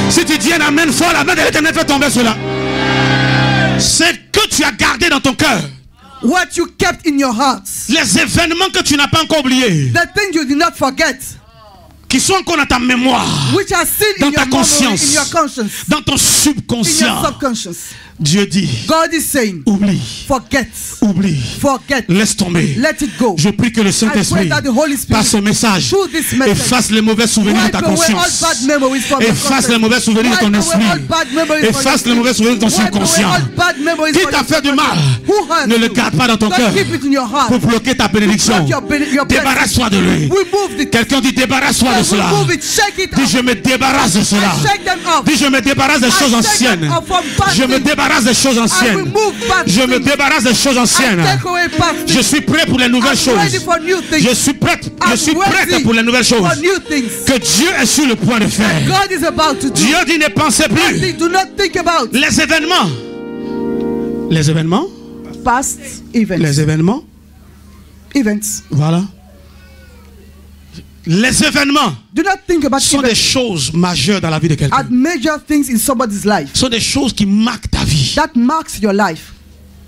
Si tu dis un amen fort, la main de l'Éternel fait tomber cela. C'est que tu as gardé dans ton cœur. What you kept in your heart. Les événements que tu n'as pas encore oubliés, The thing you did not forget. qui sont encore dans ta mémoire, Which are still dans in ta your memory, conscience, in your conscience, dans ton in your subconscient. subconscious. Dieu dit, God is saying, oublie, forget, oublie, forget, laisse tomber. let it go. Je prie que le I Saint-Esprit, pray that the Holy par Spirit, ce message, through this message, efface les mauvais souvenirs de ta wipe away all conscience. bad memories from your Efface les conscience. mauvais souvenirs de ton Wipe away esprit. all bad memories from Efface your les mauvais souvenirs de ton Wipe away subconscient. all bad memories Qui from t'a your fait du mal, Who hurt ne le you? garde pas dans ton Don't cœur keep it in your heart. pour bloquer ta bénédiction. Block your blessing. Débarrasse-toi de lui. Remove it. Quelqu'un dit débarrasse-toi de cela. Remove it. Shake it Dis off. je me débarrasse de cela. I shake them off. Dis je me débarrasse des I choses shake anciennes. them off from past Je me things. débarrasse des choses I anciennes. remove bad Je me things. débarrasse des choses I anciennes. take away past Je things. suis prêt pour les nouvelles I'm ready choses. for new things. Je suis prête. Je I'm suis prête ready pour les nouvelles choses. for new things. Que Dieu est sur le point de faire. God is about to do. Dieu dit ne pensez plus. Do not think about Les événements. Les événements. past events. Les événements. Events. Voilà. Les événements Do not think about sont des events. choses majeures dans la vie de quelqu'un. Are major things in somebody's life Ce sont des choses qui marquent ta vie. that marks your life.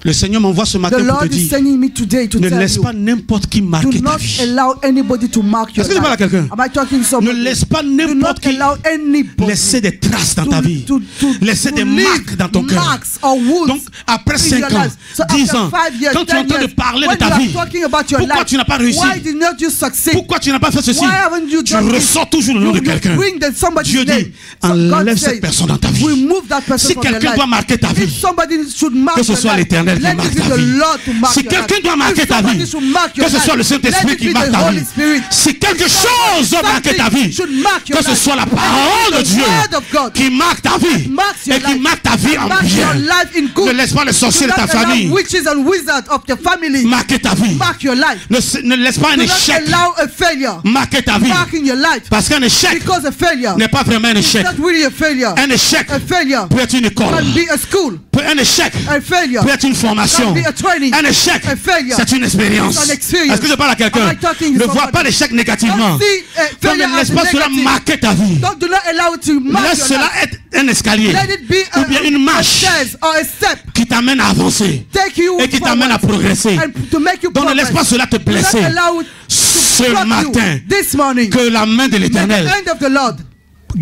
Le Seigneur m'envoie ce The matin pour Lord te is dire, sending me today to ne tell laisse you. pas n'importe qui Do marquer ta not vie. allow anybody to mark your Est-ce que je parle à life. quelqu'un? Am I talking to Ne somebody? laisse pas Do not n'importe qui allow anybody laisser des traces dans to- ta vie. to Laisser des leave marques dans ton cœur. marks or wounds Donc, après in 5 your ans, life. So 10 after ans, 5 years, quand tu es en 10 train de years, parler de when ta you are vie, talking about your pourquoi life, tu n'as pas réussi? why did not you succeed? Pourquoi tu n'as pas fait ceci? Why haven't you Tu done this? ressors toujours le nom de quelqu'un. Bring that somebody's Dieu name. dit, So God enlève says, cette personne dans ta vie. remove that person Si from your quelqu'un life. doit marquer ta vie, If somebody should mark que ce your soit life, l'Éternel qui let marque it be ta the vie. Lord to mark Si your quelqu'un life. doit marquer If ta somebody vie, should mark your que ce life, soit le Saint-Esprit let it qui be marque the ta Holy vie. Spirit. Si quelque chose doit marquer ta vie, Should mark your que ce life. soit la Let it be parole de the Dieu word of God qui marque ta vie marks your et qui life. marque ta vie en Mark bien. your life in good. Ne laisse pas les sorciers de Do ta not allow famille witches and wizards of the family marquer ta vie. mark your life. Ne laisse pas un Do not échec allow a failure marquer ta vie. marking your life. Parce qu'un échec Because a failure n'est pas vraiment un is échec. not really a failure. Un échec A failure peut être une école. can be a school. Un échec A failure peut être une formation. can be a training. Un échec, A failure c'est une expérience. is an experience. Est-ce que je parle à quelqu'un? Am I talking to Ne vois somebody? pas l'échec négativement. Don't see Donc failure ne laisse as pas cela negative. marquer ta vie. Do not allow it to mark Laisse your cela life. être un escalier Let it be ou bien une a marche stairs or a step. qui t'amène à avancer Take you et qui t'amène à forward progresser. and to make you Donc ne laisse pas progress. cela te Do not blesser. allow it Ce to block matin, you. This morning, que la main de may l'Éternel the hand of the Lord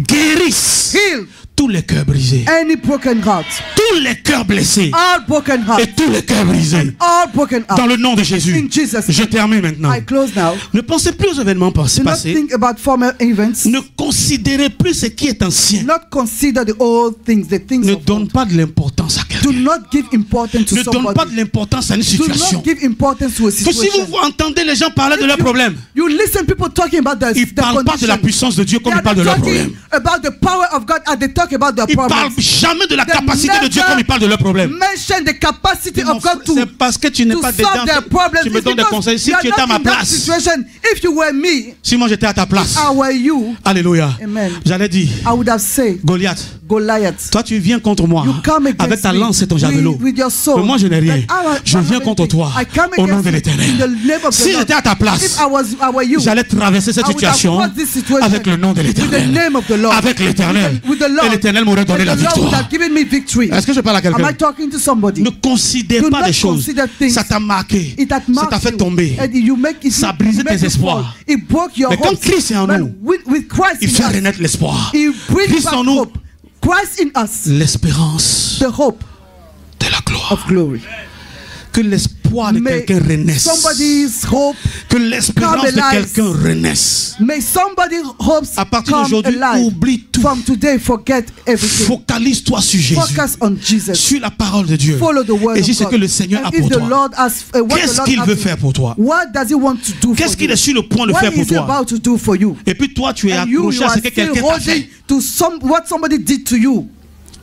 guérisse heal tous les cœurs brisés, any broken heart, tous les cœurs blessés all broken hearts, et tous les cœurs brisés. all broken Dans hearts. le nom de Jésus. In Jesus' Je termine maintenant. I close now. Ne pensez plus aux événements Do not passés. think about former events. Ne considérez plus ce qui est ancien. Not consider the old things, the things Ne of donne old. pas de l'importance à Do quelqu'un. not give importance to Ne donne pas de somebody. l'importance à une Do situation. not give importance to a Que si situation. vous entendez les gens parler de leurs problèmes, You listen people talking about the ils ne parlent pas de la condition. puissance de Dieu comme They ils parlent de are leurs not problèmes. talking about the power of God as they talk about their Ils ne parlent problems. jamais de la They capacité de Dieu never comme ils parlent de leurs problèmes. Mention the capacity Mon of God frère, c'est parce que tu n'es to pas solve their dedans. problems. Tu me It's donnes des because conseils. Si you are tu étais à not ma in that place, situation. If you were me, si moi j'étais à ta place, how were you? alléluia, Amen. j'allais dire, I would have said, Goliath, Goliath. Toi, tu viens contre moi You come against avec ta me lance et ton javelot. with your sword. Mais moi, je n'ai rien. But Je viens contre toi I come au nom against de you l'Éternel. in the name of the Si Lord. j'étais à ta If place, I were you, j'allais traverser cette I would have situation fought this situation avec le nom de with the l'Éternel. name of the Lord. Avec l'Éternel. With the Lord. Et l'Éternel m'aurait donné la And the Lord would victoire. have given me victory. Est-ce que je parle à Am I quelqu'un? talking to somebody? Ne considère Do pas not les choses. consider things. Ça t'a marqué. It had Ça marked t'a fait you. tomber. And you make it, Ça a brisé you make tes you fall. espoirs. It broke your Mais comme hopes. Christ est en But nous, with Christ il in fait us, renaître l'espoir. He brings Christ back en nous, hope. Christ in us, l'espérance the hope de la gloire. of glory. Que l'espoir de May quelqu'un renaisse. somebody's hope Que l'espérance come de alive. quelqu'un renaisse. May somebody's hopes À partir come d'aujourd'hui, alive. oublie tout. From today, forget everything. Focalise-toi sur Jésus. Focus on Jesus. Sur la parole de Dieu. Follow the word Et of dis ce God. que le Seigneur And a if pour the toi. Lord what the Qu'est-ce Lord qu'il has veut to- faire pour toi? What does he want to do Qu'est-ce for qu'il you? est sur le point de What faire pour is he toi? about to do for you? Et puis toi, tu es And you accroché à are ce que still quelqu'un t'a holding fait. to what somebody did to you.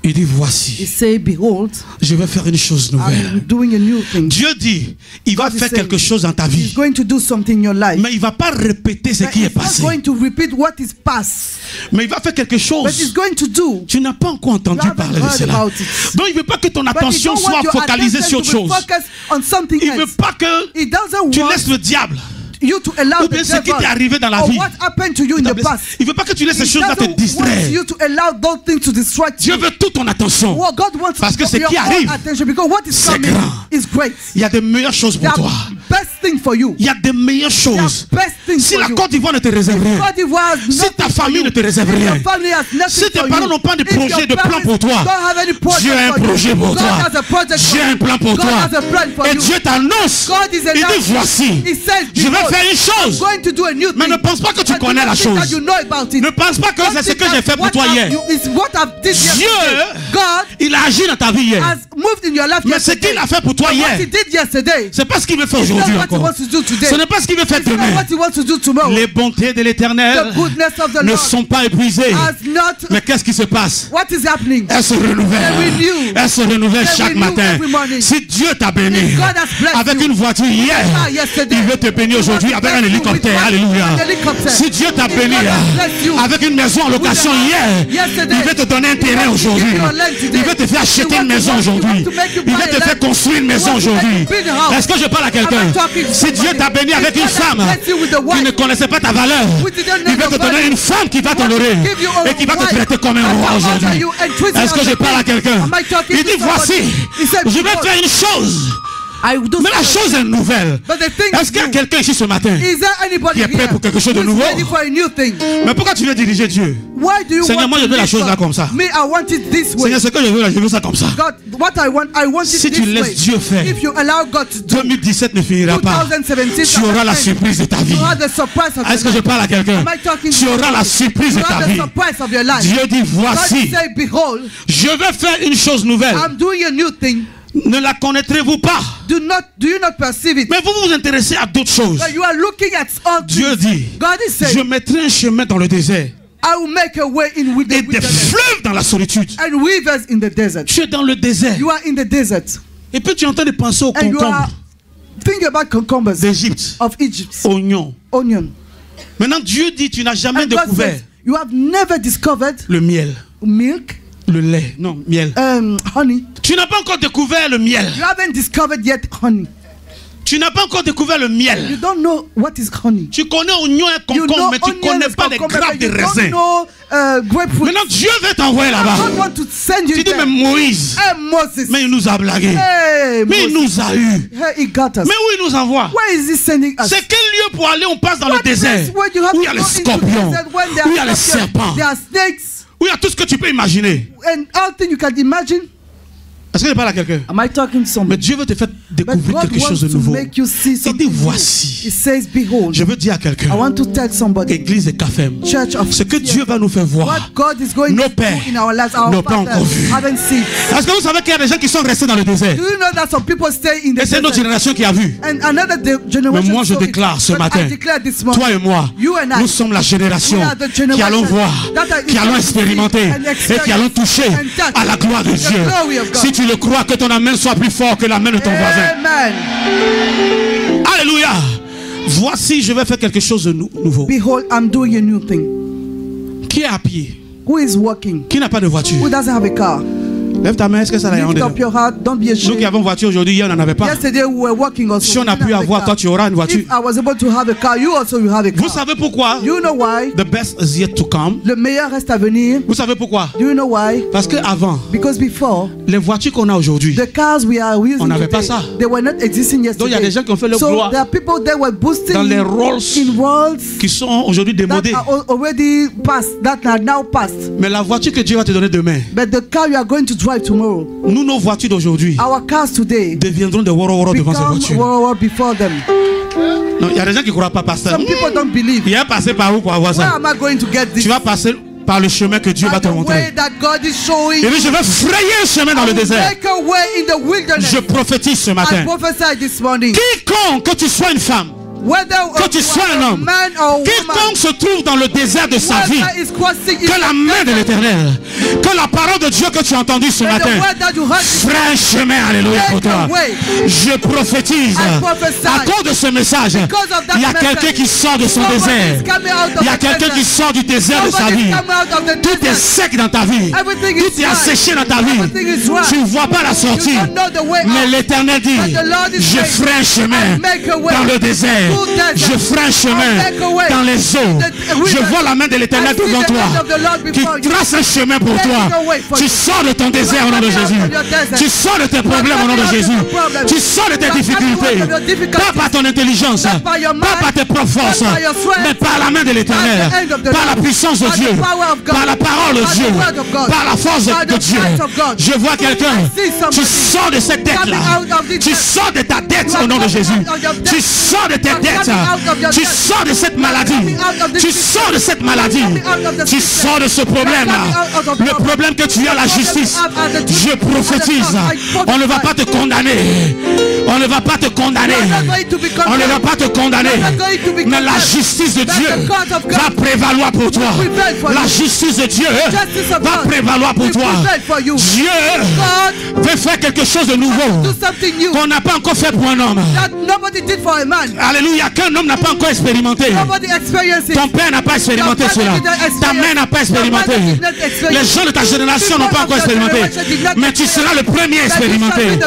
Il dit, He voici, say, behold, je vais faire une chose I'm nouvelle. doing a new thing. Dieu dit, il va God is faire saying, quelque chose dans ta He's vie. going to do something in your life. Mais il ne va pas répéter ce But qui est he's not passé. going to repeat what is past. Mais il va faire quelque But he's chose. going to do. Tu n'as pas encore entendu You haven't parler de heard cela. about it. Donc il ne veut pas que ton But he attention don't soit want your focalisée sur attention autre to be chose. focused on something Il ne veut else. pas que He doesn't tu want laisses le diable. you to allow Ou the bien ce qui devil t'est arrivé dans la or vie. what happened to you in the past. Il ne veut pas que tu laisses ces He choses-là te doesn't want distraire. you to allow those things to distract Dieu you. veut toute ton attention. What God wants Parce que ce your qui arrive, whole attention, because what is c'est coming grand. is great. Il y a de meilleures choses pour There toi. are best thing for you. Il y a de meilleures There are choses. best things Si for la you. Côte d'Ivoire ne te réserve rien, God has si nothing ta for famille you. ne te réserve If rien, your family has nothing si tes for parents you. n'ont pas de If your projet, de plan parents pour toi, don't have any project Dieu a un for you. projet pour God toi. has a project for J'ai you. un plan pour God toi. has a plan for Et you. Dieu t'annonce. God is Il dit announcing. voici, He says, je vais behold, faire une I'm chose. going to do a new Mais thing. ne pense pas que tu But connais don't la think that chose. you know about it. Ne pense pas que Don't c'est ce think que that j'ai fait pour what toi I've- hier. is what I've did yesterday. God Il a agi dans ta vie hier. has moved in your life Mais ce yesterday. qu'il a fait pour toi But hier, what he did yesterday, c'est pas ce qu'il veut faire it's not aujourd'hui what he encore. wants to do today. Ce n'est pas ce qu'il veut faire It's not demain. what he wants to do tomorrow. Les bontés de l'Éternel The goodness of the ne Lord sont pas épuisées. has not. Mais qu'est-ce qui se passe? What is happening? Elles se renouvellent. They renew. Elles se renouvellent They chaque renew matin. every morning. Si Dieu t'a béni If God has blessed avec you, une voiture hier, yesterday, il veut te bénir aujourd'hui avec un hélicoptère. Alléluia. An helicopter. Si Dieu t'a If béni God has blessed you avec une maison en location with a- hier, yesterday, il veut te donner un terrain He aujourd'hui. wants to give you a land today. Il veut te faire He acheter wants une to- maison he wants aujourd'hui. to make you Il buy veut a te faire land. construire une He maison wants to make aujourd'hui. you build a house. Est-ce que je parle à quelqu'un? I'm talking to Si Dieu somebody. t'a béni If avec God une has femme blessed you with a qui wife ne connaissait pas ta valeur, who didn't know il veut your te donner value, une femme qui va He wants to t'honorer give you a et qui va te wife traiter comme un that roi will honor aujourd'hui. you and treat you Est-ce que as je a parle à king. quelqu'un? Am I talking Il to dit voici, somebody? He said, je vais behold, faire une chose. I will do Mais la something. chose est nouvelle. But the thing Est-ce is qu'il y a new. quelqu'un ici ce matin? Is there anybody qui est prêt here pour quelque chose de who is nouveau? ready for a new thing? Mais pourquoi tu veux diriger Dieu? Why do you Seigneur, want moi, to je veux la live chose là for- comme ça. Me, I want it this way. Seigneur, ce que je veux ça comme ça. God, what I want it Si this tu way. laisses Dieu faire, If you allow God to do, 2017 ne finira pas. 2017 Tu auras la surprise de ta vie. you have the surprise of Est-ce que your je life. parle à quelqu'un? Am I talking Tu to auras la somebody? surprise de You ta have the vie. surprise of your life. Dieu dit God voici, say, behold, je vais faire une chose nouvelle. I'm doing a new thing. Ne la connaîtrez-vous pas? Do you not perceive it? Mais vous vous intéressez à d'autres choses. But you are looking at all Dieu things. dit, God is saying, je mettrai un chemin dans le désert I will make a way in with the et des wilderness fleuves dans la solitude. and rivers in the desert. Tu es dans le désert. You are in the desert Et puis tu es en train de penser aux and you concombres are thinking about cucumbers d'Égypte, of Egypt, oignons. onion. Maintenant, Dieu dit, tu n'as jamais And God découvert says, you have never discovered le miel, milk, le lait, non, miel. honey. Tu n'as pas encore découvert le miel. You haven't discovered yet honey. Tu n'as pas encore découvert le You miel. don't know what is honey. Tu connais oignon et You concombre, know mais tu ne onion connais is pas les cucumber, grappes but de you raisin. don't know grapefruit. Maintenant, Dieu veut t'envoyer là-bas. God want to send you Tu dis, there. mais Moïse, Hey, Moses. mais il nous a blagué. Hey, Mais il Moses. nous a eu. Hey, he got us. Mais où il nous envoie? Where is he sending us? C'est quel lieu pour aller? On passe dans le What désert. place where you have Où il y to a go les into the scorpions. desert when there Où il y a are les scorpions, serpents. there are snakes, Où il y a tout ce que tu peux imaginer. and all things you can imagine. Est-ce que je parle à quelqu'un? Am I talking to Mais somebody? Dieu veut te faire But découvrir God quelque wants chose de to nouveau. make you see Il something dit new. voici. He says, behold. Je veux dire à quelqu'un, I want to tell somebody, Église et Cafem, Church of ce que Dieu va nous faire voir. what God is going Nos to do pères in our lives. Our n'ont pas fathers encore vu. haven't seen. Est-ce que vous savez qu'il y a des gens qui sont restés dans le désert? Do you know that some people stay in the Et c'est notre desert? génération qui a vu. And another generation. Mais moi, je saw it. déclare ce But matin, I declare this morning, toi et moi, you and I, nous sommes la génération we are the qui generation allons voir, that are qui allons expérimenter and et qui allons toucher and touch à la gloire de the Dieu. glory of God. Si tu le crois, que ton amen soit plus fort que l'amen de ton voisin. Amen. Alléluia. Voici, je vais faire quelque chose de nouveau. Behold, I'm doing a new thing. Qui est à pied? Who is walking? Qui n'a pas de voiture? Who doesn't have a car? Lève ta main, est-ce que ça l'a Lift up your heart. Don't be Nous ashamed. qui avons voiture aujourd'hui, hier on n'en avait pas. Yesterday we were walking also. Si on a pu avoir, toi tu auras une voiture. If I was able to have a car, you also will have a car. Vous savez pourquoi? You know why? The best is yet to come. Le meilleur reste à venir. Vous savez pourquoi? Do you know why? Parce que avant, Because before, les voitures qu'on a aujourd'hui, the cars we are using on n'avait pas today, ça. they were not existing yesterday. Donc il y a des gens qui ont fait leur So gloire there are people that were boosting dans les Rolls in worlds qui sont aujourd'hui that démodés. are already past, that are now past. Mais la voiture que Dieu va te donner demain, But the car you are going to drive tomorrow, nous, nos voitures d'aujourd'hui, our cars today deviendront des woro devant ces become voitures. war before them. Non, il y a des gens qui ne croient pas, pasteur. Some people don't believe. Il est passé par où pour avoir Where ça? am I going to get this? Tu vas passer par le chemin que Dieu va By te the way montrer. that God is showing. Et puis je vais frayer un chemin dans le désert. Make a way in the wilderness. Je prophétise ce I matin. prophesy this morning. Quiconque, que tu sois une femme, Whether que tu sois un homme, man or quiconque se trouve dans le désert de sa vie, whoever is crossing que la main de l'Éternel, que la parole de Dieu que tu as entendue ce matin, ferait un chemin, alléluia, pour toi. Je prophétise, à cause de ce message, il y a quelqu'un qui sort de son désert. Il y a quelqu'un qui sort du désert de sa vie. Tout est sec dans ta vie. Tout est asséché dans ta vie. Tu ne vois pas la sortie. Mais l'Éternel dit, je ferai un chemin dans le désert. Je ferai un chemin dans les eaux. Je vois la main de l'Éternel devant toi qui trace un chemin pour toi. Tu sors de ton désert au nom de Jésus. Tu sors de tes problèmes au nom de Jésus. Tu sors de tes difficultés. Pas par ton intelligence, pas par tes propres forces, mais par la main de l'Éternel, par la puissance de Dieu, par la parole de Dieu, par la force de Dieu. Je vois quelqu'un. Tu sors de cette dette-là. Tu sors de ta dette au nom de Jésus. Tu sors de tes dettes. Tu sors de cette maladie. Tu sors de cette maladie. Tu sors de ce problème-là. Le problème que tu as, la justice. Je prophétise. On ne va pas te condamner. On ne va pas te condamner. On ne va pas te condamner. Mais la justice de Dieu va prévaloir pour toi. La justice de Dieu va prévaloir pour toi. Dieu veut faire quelque chose de nouveau qu'on n'a pas encore fait pour un homme. Alléluia, qu'un homme n'a pas encore expérimenté. Ton père n'a pas expérimenté cela. Ta mère n'a pas expérimenté. Les gens de ta génération n'ont pas encore expérimenté. Mais tu seras le premier à expérimenter.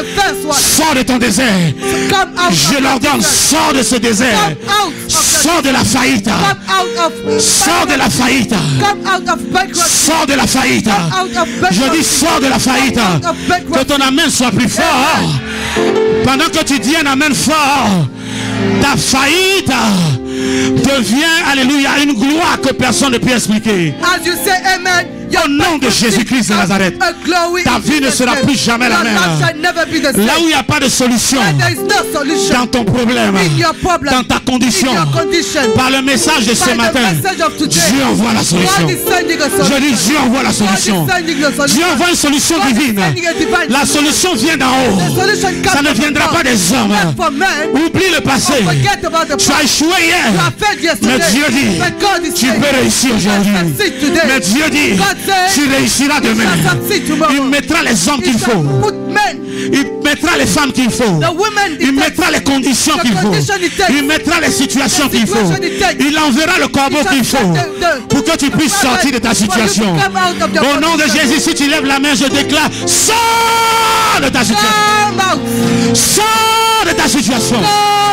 Sors de ton désert. Je leur donne, sors de ce désert. Sors de la faillite. Sors de la faillite. Sors de la faillite. Je dis sors de la faillite. Que ton amen soit plus fort. Pendant que tu dis un amen fort, ta faillite devient, alléluia, une gloire que personne ne peut expliquer. As you say amen, au nom de Jésus-Christ de Nazareth, ta vie ne sera plus jamais la même. Là où il n'y a pas de solution dans ton problème, dans ta condition, par le message de ce matin, Dieu envoie la solution. Je dis Dieu envoie la solution. Dieu envoie une solution divine. La solution vient d'en haut. Ça ne viendra pas des hommes. Oublie le passé. Tu as échoué hier. Mais Dieu dit, tu peux réussir aujourd'hui. Mais Dieu dit, tu réussiras demain. Il mettra les hommes qu'il faut. Il mettra les femmes qu'il faut. Il mettra les conditions qu'il faut. Il mettra les situations qu'il faut. Il enverra le corbeau qu'il faut pour que tu puisses sortir de ta situation. Au nom de Jésus, si tu lèves la main, je déclare, sors de ta situation. Sors de ta situation.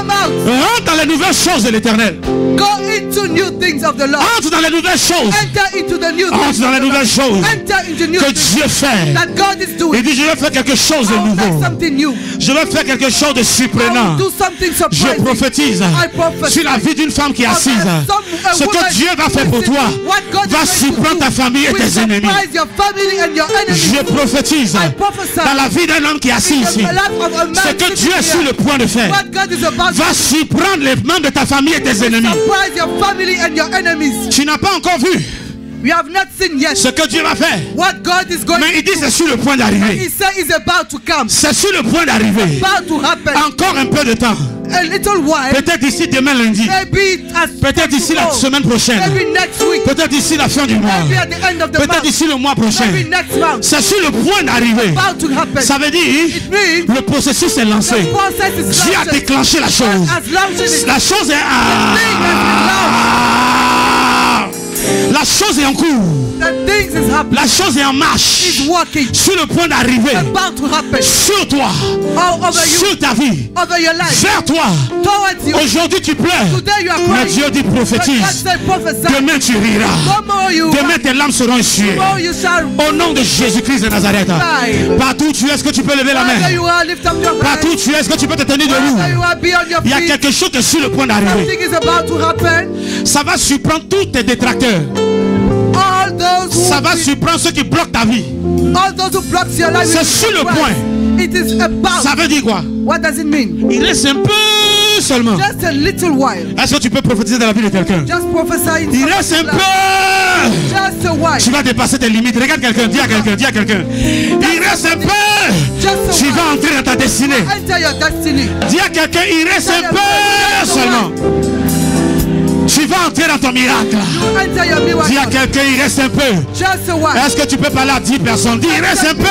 Rentre dans les nouvelles choses de l'Éternel. Entre dans les nouvelles choses. Entre dans les nouvelles choses que Dieu fait. Il dit, je vais faire quelque chose de nouveau. Je vais faire quelque chose de surprenant. Je prophétise sur la vie d'une femme qui est assise. Ce que Dieu va faire pour toi va surprendre ta famille et tes ennemis. Je prophétise dans la vie d'un homme qui est assis ici. Ce que Dieu est sur le point de faire va surprendre les membres de ta famille et tes ennemis. Tu n'as pas encore vu ce que Dieu va faire. Mais il dit c'est sur le point d'arriver. C'est sur le point d'arriver. Encore un peu de temps. Peut-être d'ici demain lundi. Peut-être d'ici la semaine prochaine. Peut-être d'ici la fin du mois. Peut-être d'ici le mois prochain. C'est sur le point d'arriver. Ça veut dire le processus est lancé. Dieu a déclenché la chose. La chose est La chose est en cours. The things is happening. La chose est en marche. It's working. Sur le point d'arriver. About to happen. Sur toi. All over you. Sur ta vie. Over your life. Vers toi. Towards you. Aujourd'hui tu pleures. Today you are Mais crying. Dieu dit prophétise. Demain tu riras. Demain tes larmes seront essuyées. Au nom de Jésus-Christ de Nazareth. Partout où tu es, est-ce que tu peux lever la main? Partout où tu es, est-ce que tu peux te tenir debout? Il y a quelque chose qui est sur le point d'arriver. Ça va surprendre tous tes détracteurs. Ça va surprendre ceux qui bloquent ta vie. C'est sur le point. Ça veut dire quoi? What does it mean? Il reste un peu seulement. Just a little while. Est-ce que tu peux prophétiser dans la vie de quelqu'un? Just prophesy. Il reste un peu. Just a while. Tu vas dépasser tes limites. Regarde quelqu'un, dis à quelqu'un, dis à quelqu'un. Il reste un peu. Tu vas entrer dans ta destinée. Enter your destiny. Dis à quelqu'un, il reste un peu seulement. Tu vas entrer dans ton miracle. Dis à quelqu'un, il reste un peu. Est-ce que tu peux parler à 10 personnes? Dis, il reste un peu.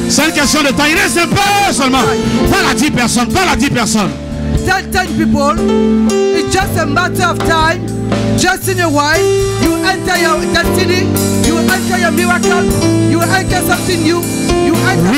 C'est une question de temps. Il reste un peu seulement. Parle à 10 personnes. Parle à 10 personnes. Tell 10 people. It's just a matter of time. Just in a while, you enter your destiny. You enter your miracle. You enter something new. You enter.